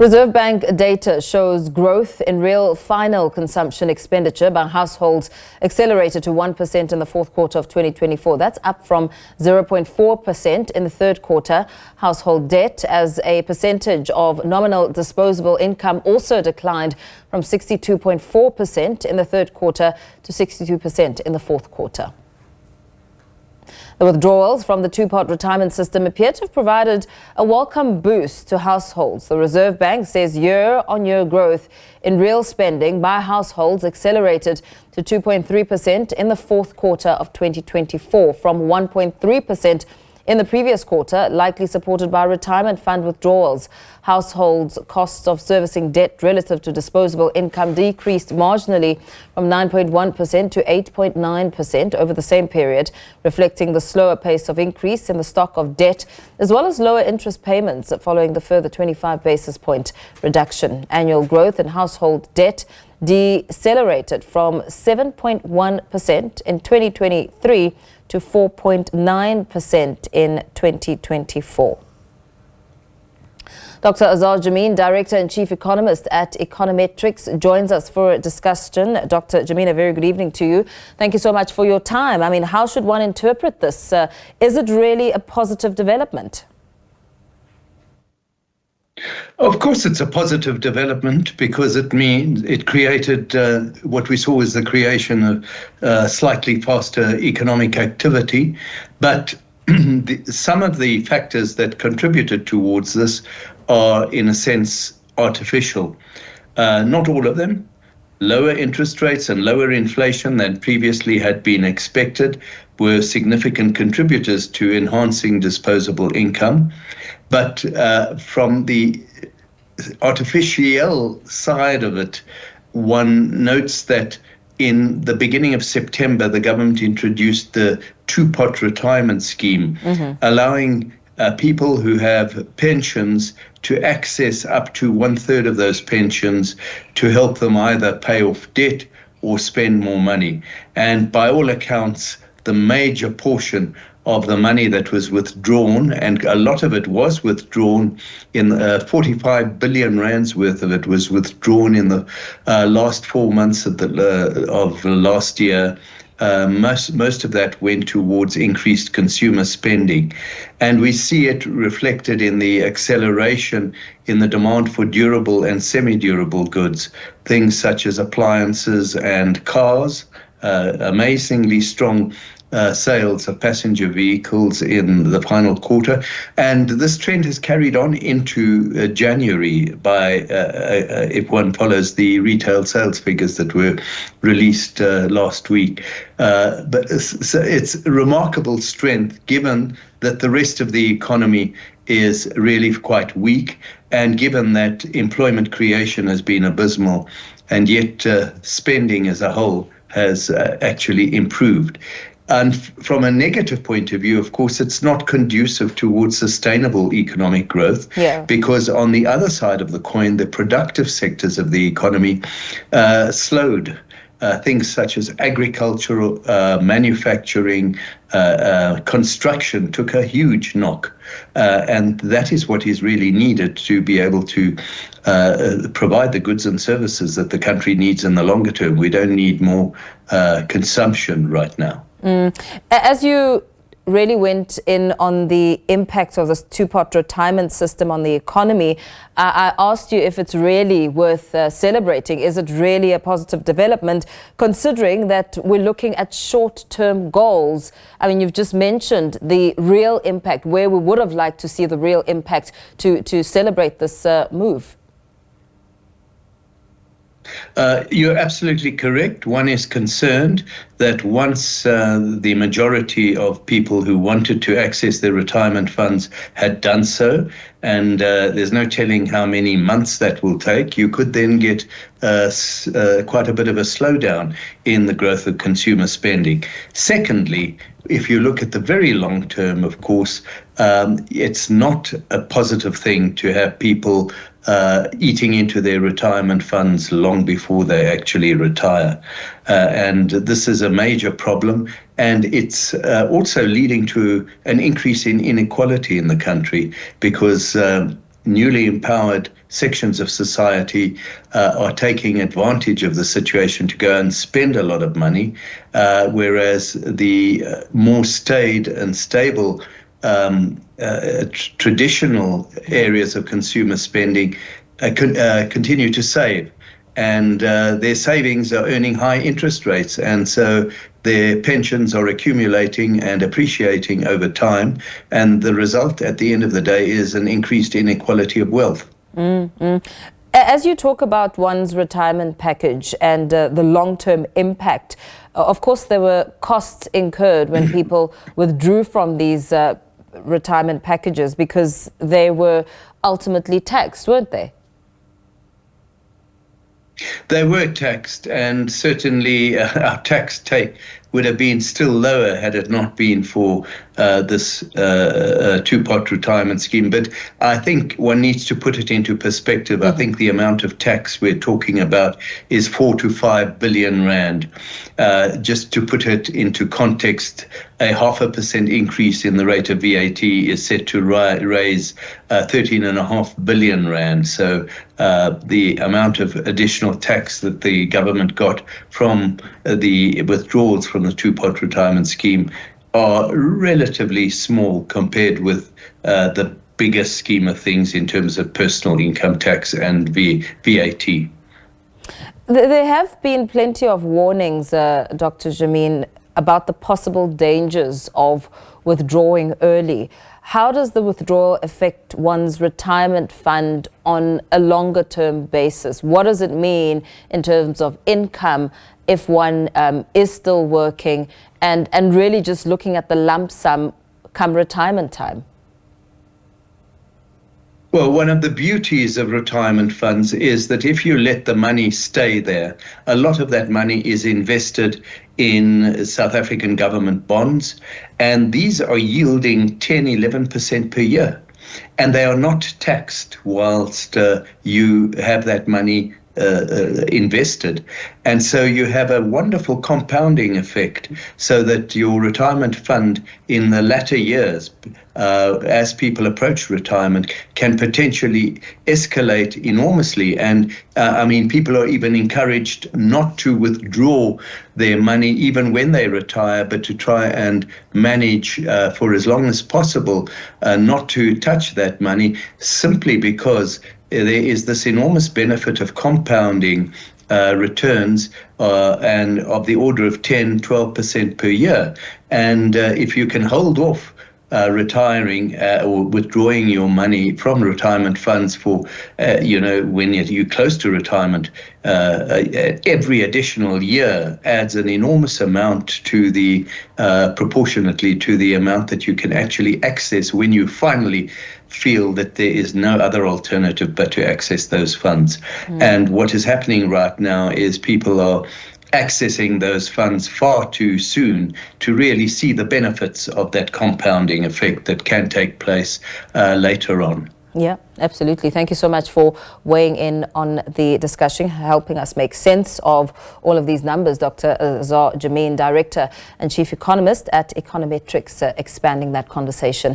Reserve Bank data shows growth in real final consumption expenditure by households accelerated to 1% in the fourth quarter of 2024. That's up from 0.4% in the third quarter. Household debt as a percentage of nominal disposable income also declined from 62.4% in the third quarter to 62% in the fourth quarter. The withdrawals from the two-part retirement system appear to have provided a welcome boost to households. The Reserve Bank says year-on-year growth in real spending by households accelerated to 2.3% in the fourth quarter of 2024 from 1.3% in the previous quarter, likely supported by retirement fund withdrawals. Households' costs of servicing debt relative to disposable income decreased marginally from 9.1% to 8.9% over the same period, reflecting the slower pace of increase in the stock of debt, as well as lower interest payments following the further 25 basis point reduction. Annual growth in household debt decelerated from 7.1% in 2023 to 4.9% in 2024. Dr. Azar Jammine, Director and Chief Economist at Econometrix, joins us for a discussion. Dr. Jammine, a very good evening to you. Thank you so much for your time. I mean, how should one interpret this? Is it really a positive development? Of course, it's a positive development because it means it created what we saw as the creation of slightly faster economic activity. But some of the factors that contributed towards this are, in a sense, artificial. Not all of them. Lower interest rates and lower inflation than previously had been expected were significant contributors to enhancing disposable income. But from the artificial side of it, one notes that in the beginning of September, the government introduced the two-pot retirement scheme, allowing people who have pensions to access up to 1/3 of those pensions to help them either pay off debt or spend more money. And by all accounts, the major portion of the money that was withdrawn, and a lot of it was withdrawn in 45 billion rands worth of it was withdrawn in the last 4 months of last year. Most of that went towards increased consumer spending. And we see it reflected in the acceleration in the demand for durable and semi-durable goods, things such as appliances and cars, amazingly strong sales of passenger vehicles in the final quarter. And this trend has carried on into January if one follows the retail sales figures that were released last week. But it's remarkable strength given that the rest of the economy is really quite weak, and given that employment creation has been abysmal, and yet spending as a whole has actually improved. And from a negative point of view, of course, it's not conducive towards sustainable economic growth, because on the other side of the coin, the productive sectors of the economy slowed. Things such as agricultural, manufacturing, construction took a huge knock. And that is what is really needed to be able to provide the goods and services that the country needs in the longer term. We don't need more consumption right now. As you really went in on the impact of this two-part retirement system on the economy, I asked you if it's really worth celebrating. Is it really a positive development, considering that we're looking at short-term goals? I mean, you've just mentioned the real impact, where we would have liked to see the real impact to celebrate this move. You're absolutely correct. One is concerned that once the majority of people who wanted to access their retirement funds had done so, and there's no telling how many months that will take, you could then get quite a bit of a slowdown in the growth of consumer spending. Secondly, if you look at the very long term, of course, it's not a positive thing to have people eating into their retirement funds long before they actually retire. And this is a major problem. And it's also leading to an increase in inequality in the country, because newly empowered sections of society are taking advantage of the situation to go and spend a lot of money, whereas the more staid and stable traditional areas of consumer spending continue to save. And their savings are earning high interest rates. And so their pensions are accumulating and appreciating over time. And the result at the end of the day is an increased inequality of wealth. As you talk about one's retirement package and the long-term impact, of course, there were costs incurred when people withdrew from these retirement packages because they were ultimately taxed, weren't they? They were taxed, and certainly our tax take would have been still lower had it not been for this two-pot retirement scheme. But I think one needs to put it into perspective. I think the amount of tax we're talking about is 4 to 5 billion rand. Just to put it into context, a 0.5% increase in the rate of VAT is set to raise 13.5 billion rand. So the amount of additional tax that the government got from the withdrawals from the two-pot retirement scheme are relatively small compared with the bigger scheme of things in terms of personal income tax and VAT. There have been plenty of warnings, Dr. Jammine, about the possible dangers of withdrawing early. How does the withdrawal affect one's retirement fund on a longer term basis? What does it mean in terms of income if one is still working and really just looking at the lump sum come retirement time? Well, one of the beauties of retirement funds is that if you let the money stay there, a lot of that money is invested in South African government bonds, and these are yielding 10, 11% per year. And they are not taxed whilst you have that money invested. And so you have a wonderful compounding effect so that your retirement fund in the latter years, as people approach retirement, can potentially escalate enormously. And I mean, people are even encouraged not to withdraw their money even when they retire, but to try and manage for as long as possible not to touch that money, simply because there is this enormous benefit of compounding returns and of the order of 10, 12% per year. And if you can hold off retiring or withdrawing your money from retirement funds for, when you're close to retirement, every additional year adds an enormous amount to the, proportionately to the amount that you can actually access when you finally feel that there is no other alternative but to access those funds. And what is happening right now is people are accessing those funds far too soon to really see the benefits of that compounding effect that can take place later on. Yeah, absolutely. Thank you so much for weighing in on the discussion, helping us make sense of all of these numbers. Dr. Azar Jammine, Director and Chief Economist at Econometrix, expanding that conversation.